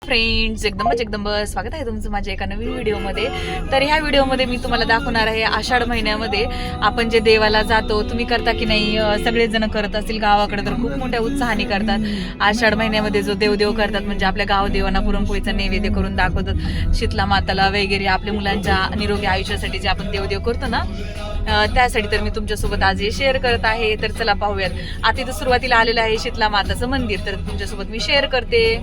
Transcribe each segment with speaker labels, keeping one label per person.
Speaker 1: Friends, एकदम स्वागत आहे तुमचं माझ्या एका नवीन व्हिडिओमध्ये. तर ह्या व्हिडिओमध्ये मी तुम्हाला दाखवणार आहे आषाढ महिन्यामध्ये आपण जे देवाला जातो. तुम्ही करता की नाही? सगळेजण करत असतील. गावाकडे तर खूप मोठ्या उत्साहाने करतात. आषाढ महिन्यामध्ये जो देवदेव करतात म्हणजे आपल्या गावदेवांना पुरणपोळीचा नैवेद्य करून दाखवतात. शीतला माताला वगैरे आपल्या मुलांच्या निरोगी आयुष्यासाठी जे आपण देवदेव करतो ना, त्यासाठी तर मी तुमच्यासोबत आज हे शेअर करत आहे. तर चला पाहूयात. आता इथं सुरुवातीला आलेलं आहे शीतला माताचं मंदिर, तर तुमच्यासोबत मी शेअर करते.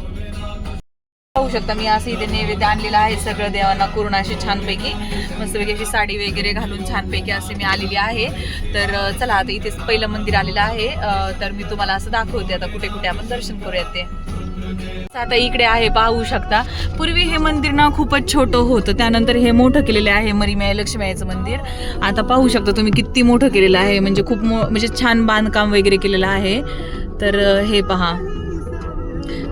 Speaker 1: पाहू शकता मी असं इथे नैवेद्य आणलेलं आहे सगळं देवांना करून, अशी छानपैकी मस्तपैकी अशी साडी वगैरे घालून छानपैकी असे मी आलेली आहे. तर चला आता इथे पहिलं मंदिर आलेलं आहे. तर मी तुम्हाला असं दाखवते आता कुठे कुठे आपण दर्शन करूयात ते. आता इकडे आहे, पाहू शकता. पूर्वी हे मंदिर ना खूपच छोटं होतं, त्यानंतर हे मोठं केलेलं आहे मरीमाई लक्ष्मीचं मंदिर. आता पाहू शकता तुम्ही किती मोठं केलेलं आहे, म्हणजे खूप म्हणजे छान बांधकाम वगैरे केलेलं आहे. तर हे पहा.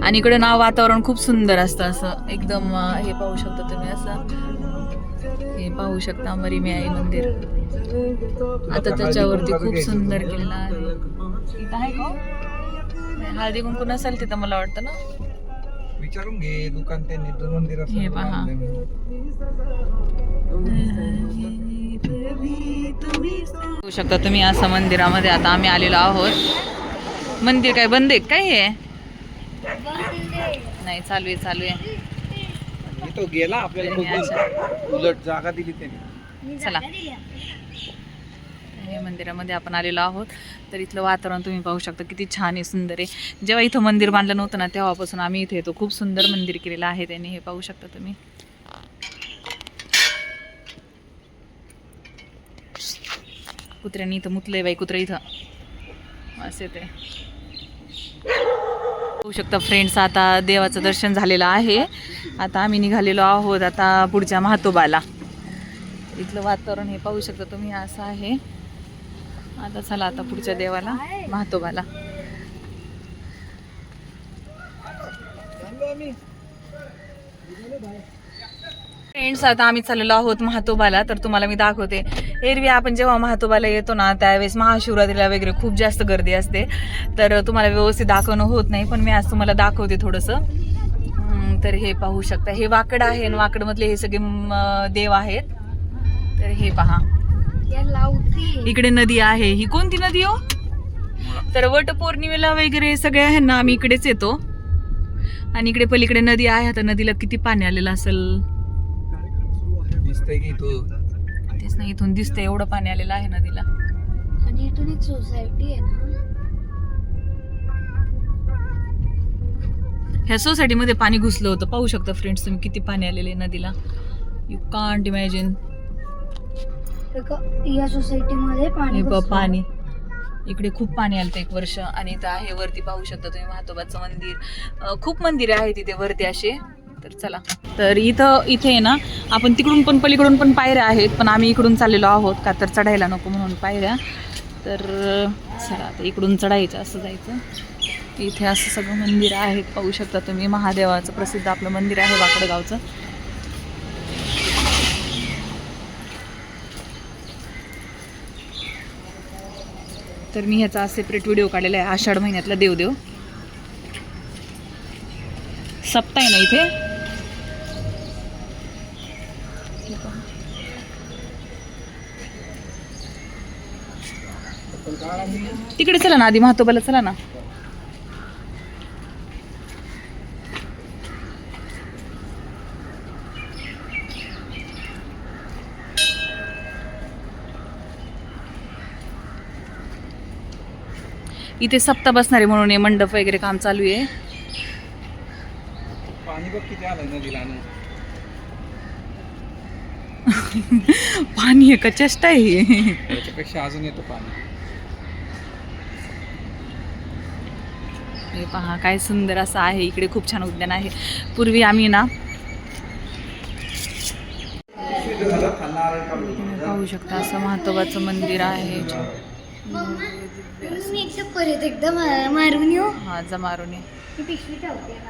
Speaker 1: आणि इकडे ना वातावरण खूप सुंदर असतं असं एकदम. हे पाहू शकता तुम्ही असं. हे पाहू शकता मरीमाई मंदिर. आता त्याच्यावरती खूप सुंदर केलेलं आहे. इथं आहे का हळदी कुंकू नसेल तिथं मला वाटतं ना,
Speaker 2: विचारून घे. दुकान त्यांनी दोन मंदिर.
Speaker 1: हे पहा. होऊ शकता तुम्ही असं मंदिरामध्ये. आता आम्ही आलेलो आहोत. मंदिर काय बंद आहे काय? हे नाही, चालू आहे.
Speaker 2: तो गेला आपल्याला उलट जागा दिली त्यांनी.
Speaker 1: चला, हे मंदिरामध्ये आपण आलेलो आहोत. तर इथलं वातावरण तुम्ही पाहू शकता किती छान आहे, सुंदर आहे. जेव्हा इथं मंदिर बांधलं नव्हतं ना तेव्हापासून आम्ही इथे येतो. खूप सुंदर मंदिर केलेलं आहे त्यांनी. हे पाहू शकता तुम्ही. कुत्र्यांनी इथं मुतलंय बाई, कुत्रा इथं असे ते होऊ शकता. फ्रेंड्स, आता देवाचं दर्शन झालेलं आहे. आता आम्ही निघालेलो आहोत आता पुढच्या म्हातोबाला. इथलं वातावरण हे पाहू शकता तुम्ही असं आहे. आता चला आता पुढच्या देवाला म्हातोबाला. फ्रेंड्स, आता आम्ही चाललेलो आहोत म्हातोबाला. तर तुम्हाला मी दाखवते. एरवी आपण जेव्हा म्हातोबाला येतो ना त्यावेळेस महाशिवरात्रीला वगैरे खूप जास्त गर्दी असते, तर तुम्हाला व्यवस्थित दाखवणं होत नाही. पण मी आज तुम्हाला दाखवते थोडंसं. तर हे पाहू शकता. हे वाकड आहे आणि वाकडमधले हे सगळे देव आहेत. तर हे पहा, इकडे नदी आहे. ही कोणती नदी हो? तर वट पौर्णिमेला वगैरे सगळे आहे ना आम्ही इकडेच येतो. आणि इकडे पलीकडे नदी आहे. आता नदीला किती पाणी आलेलं असेल
Speaker 2: दिसतंय की तो.
Speaker 1: तेच नाही, इथून दिसतंय एवढं पाणी आलेलं आहे नदीला.
Speaker 3: आणि इथून एक सोसायटी आहे ना,
Speaker 1: ह्या सोसायटीमध्ये पाणी घुसलं होतं. पाहू शकता फ्रेंड्स तुम्ही किती पाणी आलेलं आहे नदीला. You can't imagine.
Speaker 3: या सोसायटी मध्ये
Speaker 1: पाणी इकडे खूप पाणी आलं एक वर्ष. आणि इथं आहे वरती पाहू शकता तुम्ही म्हातोबाचं मंदिर. खूप मंदिरे आहेत तिथे वरती असे. तर चला, तर इथे आहे ना आपण तिकडून पण पलीकडून पण पायऱ्या आहेत, पण आम्ही इकडून चाललेलो आहोत का तर चढायला नको म्हणून पायऱ्या. तर चला आता इकडून चढायचं, असं जायचं. इथे असं सगळं मंदिर आहेत पाहू शकता तुम्ही. महादेवाचं प्रसिद्ध आपलं मंदिर आहे वाकडगावचं. तर मी ह्याचा सेपरेट व्हिडिओ काढलेला आहे. आषाढ महिन्यातला देवदेव सप्ताह आहे ना इथे. तिकडे चला ना, आधी म्हातोबाला चला ना. इथे सप्ताह बसणारे म्हणून हे मंडप वगैरे काम चालू आहे.
Speaker 2: पाणी बघ किती आलंय नदीला.
Speaker 1: पाणी आहे का चेष्टा आहे?
Speaker 2: त्याच्यापेक्षा अजून येतं पाणी.
Speaker 1: हे पहा काय सुंदर असं आहे. इकडे खूप छान उद्यान आहे. पूर्वी आम्ही ना पाहू शकता असं म्हातोबाचं मंदिर आहे.
Speaker 3: परत एकदा मारून येऊ.
Speaker 1: हा, जमारून ये.
Speaker 3: पिशवी ठेवते.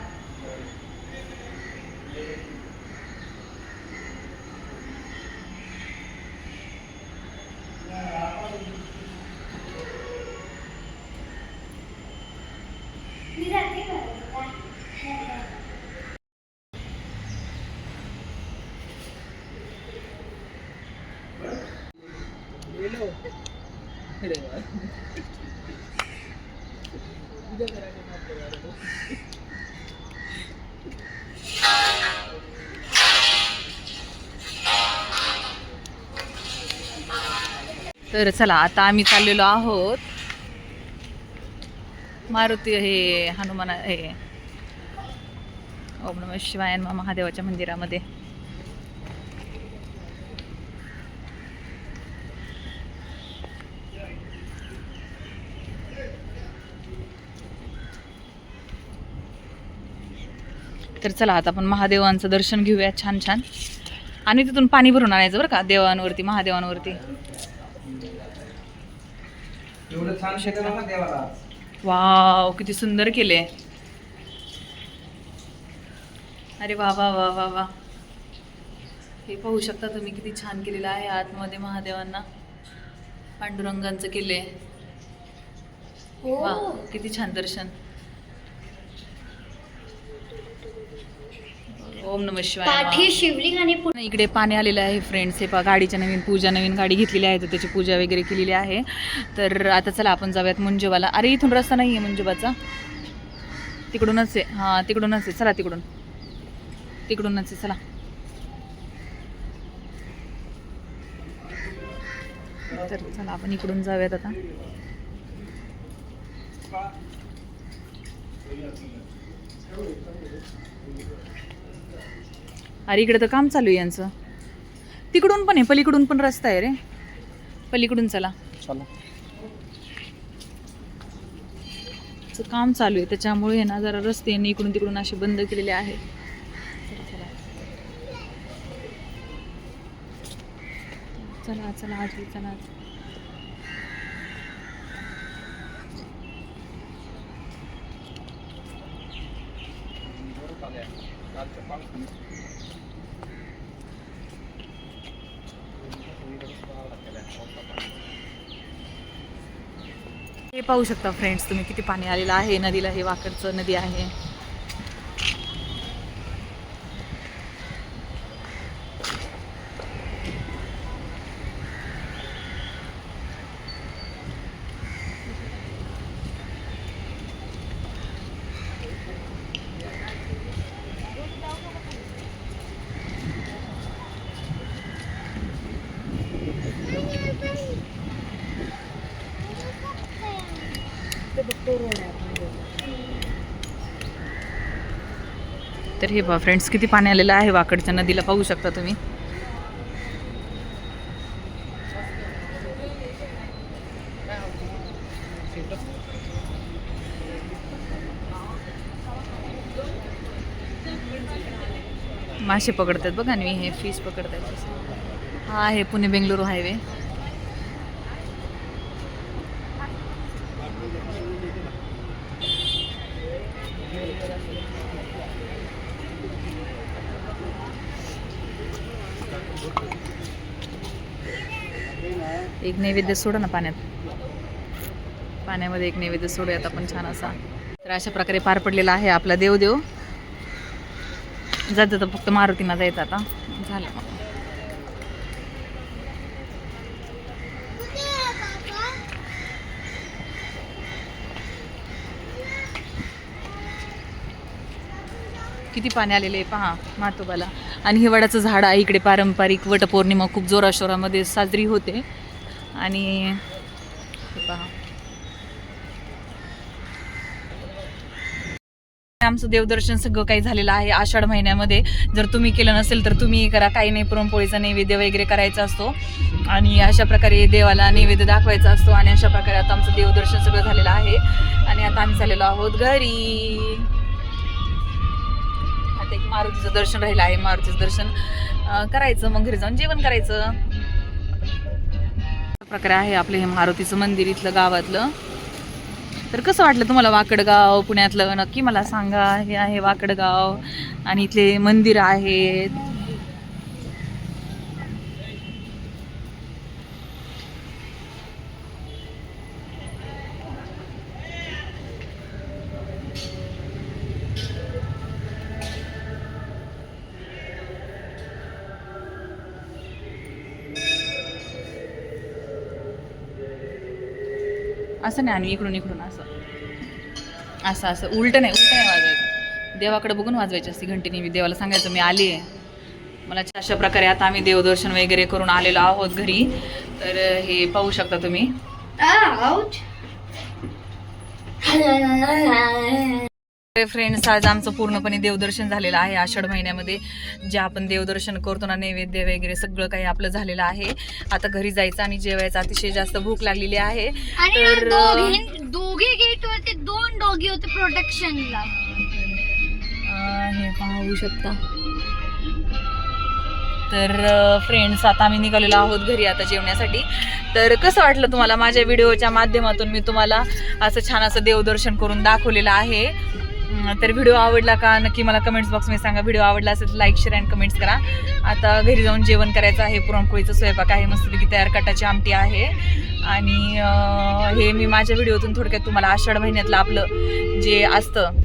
Speaker 1: तर चला आता आम्ही चाललेलो आहोत मारुती हे हनुमान हे ओम नमः शिवाय महादेवाच्या मंदिरामध्ये. तर चला आता आपण महादेवांचं दर्शन घेऊया छान छान आणि तिथून पाणी भरून आणायचं बरं का देवांवरती महादेवांवरती.
Speaker 2: एवढं छान शेकलं ना देवाला.
Speaker 1: वाव किती सुंदर केले. अरे वा वा वा वा वा. हे पाहू शकता तुम्ही किती छान केलेलं आहे आतमध्ये महादेवांना पांडुरंगांचं केले. वा किती छान दर्शन. ओम नमः शिवाय.
Speaker 3: पाठी शिवलिंग आणि
Speaker 1: इकडे पाणी आलेलं आहे फ्रेंड्स. हे पहा गाडीच्या नवीन पूजा, नवीन गाडी घेतलेली आहे तर त्याची पूजा वगैरे केलेली आहे. तर आता चला आपण जाऊयात मुंजोबाला. अरे इथून रस्ता नाही आहे मुंजोबाचा, तिकडूनच आहे. हां तिकडूनच आहे, चला तिकडून तिकडूनच आहे चला. तर चला आपण इकडून जाऊयात आता. अरे इकडे तर काम चालू आहे यांचं. तिकडून पण आहे, पलीकडून पण रस्ता आहे रे, पलीकडून चला. काम चालू आहे त्याच्यामुळे आहे ना जरा रस्ते इकडून तिकडून असे बंद केलेले आहेत. चला चला आजी चला. हे पाहू शकता फ्रेंड्स तुम्ही किती पाणी आलेलं आहे नदीला. हे वाकडचं नदी आहे. तर हे पहा फ्रेंड्स किती पाणी आलेलं आहे वाकडच्या नदीला, पाहू शकता तुम्ही. मासे पकडतात बघा आणि हे फिश पकडतात. हा आहे पुणे बेंगलुरू हायवे. एक नैवेद्य सोडा ना पाण्यात, पाण्यामध्ये एक नैवेद्य सोडूयात आपण छान असा. तर अशा प्रकारे पार पडलेला आहे आपला देवदेव. जातं तर फक्त मारुतीला जायचं आता झालं. किती पाणी आलेले आहे पहा मातोबाला. आणि हे वडाचं झाड आहे इकडे. पारंपरिक वटपौर्णिमा खूप जोराशोरामध्ये साजरी होते. आणि हे पहा आमचं देवदर्शन सगळं काही झालेलं आहे आषाढ महिन्यामध्ये. जर तुम्ही केलं नसेल तर तुम्ही करा, काही नाही. पुरणपोळीचा नैवेद्य वगैरे करायचा असतो आणि अशा प्रकारे देवाला नैवेद्य दाखवायचा असतो. आणि अशा प्रकारे आता आमचं देवदर्शन सगळं झालेलं आहे. आणि आता आम्ही चाललेलो आहोत घरी. आता एक मारुतीचं दर्शन राहिलं आहे, मारुतीचं दर्शन करायचं, मग घरी जाऊन जेवण करायचं. अशा प्रकारे आहे आपलं हे मारुतीचं मंदिर इथलं गावातलं. तर कसं वाटलं तुम्हाला वाकडगाव पुण्यातलं नक्की मला सांगा. हे आहे वाकडगाव आणि इथले मंदिर आहेत. असं नाही, आणि इकडून इकडून असं असं असं उलट नाही वाजवायचं. देवाकडे बघून वाजवायची असते घंटी नेहमी. देवाला सांगायचं मी आली आहे. मला अशा प्रकारे आता आम्ही देवदर्शन वगैरे करून आलेलो आहोत घरी. तर हे पाहू शकता तुम्ही. फ्रेंड्स, आज आमचं पूर्णपणे देवदर्शन झालेलं आहे. आषाढ महिन्यामध्ये जे आपण देवदर्शन करतो ना, नैवेद्य वगैरे सगळं काही आपलं झालेलं आहे. आता घरी जायचं आणि जेवायचं. अतिशय जास्त भूक लागलेली आहे. तर
Speaker 3: दोघे गेट वरती 2 डॉगी होते प्रोटेक्शनला.
Speaker 1: हे पाहू शकता. तर फ्रेंड्स, आता आम्ही निघालेलो आहोत घरी आता जेवण्यासाठी. तर कसं वाटलं तुम्हाला माझ्या व्हिडिओच्या माध्यमातून मी तुम्हाला असं छान असं देवदर्शन करून दाखवलेलं आहे. तर व्हिडिओ आवडला का नक्की मला कमेंट्स बॉक्समध्ये सांगा. व्हिडिओ आवडला असेल तर लाईक, शेअर अँड कमेंट्स करा. आता घरी जाऊन जेवण करायचं आहे. पुरणपोळीचं स्वयंपाक आहे, मस्तपैकी तयार, कटाची आमटी आहे. आणि हे मी माझ्या व्हिडिओतून थोडक्यात तुम्हाला आषाढ महिन्यातलं आपलं जे असतं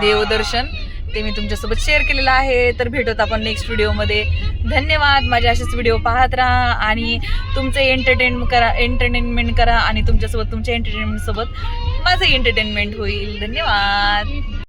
Speaker 1: देवदर्शन ते मी तुमच्यासोबत शेअर केलेलं आहे. तर भेटत आपण नेक्स्ट व्हिडिओमध्ये. धन्यवाद. माझे असेच व्हिडिओ पाहत राहा आणि तुमचं एंटरटेनमेंट करा आणि तुमच्यासोबत तुमच्या एंटरटेनमेंटसोबत माझं एंटरटेनमेंट होईल. धन्यवाद.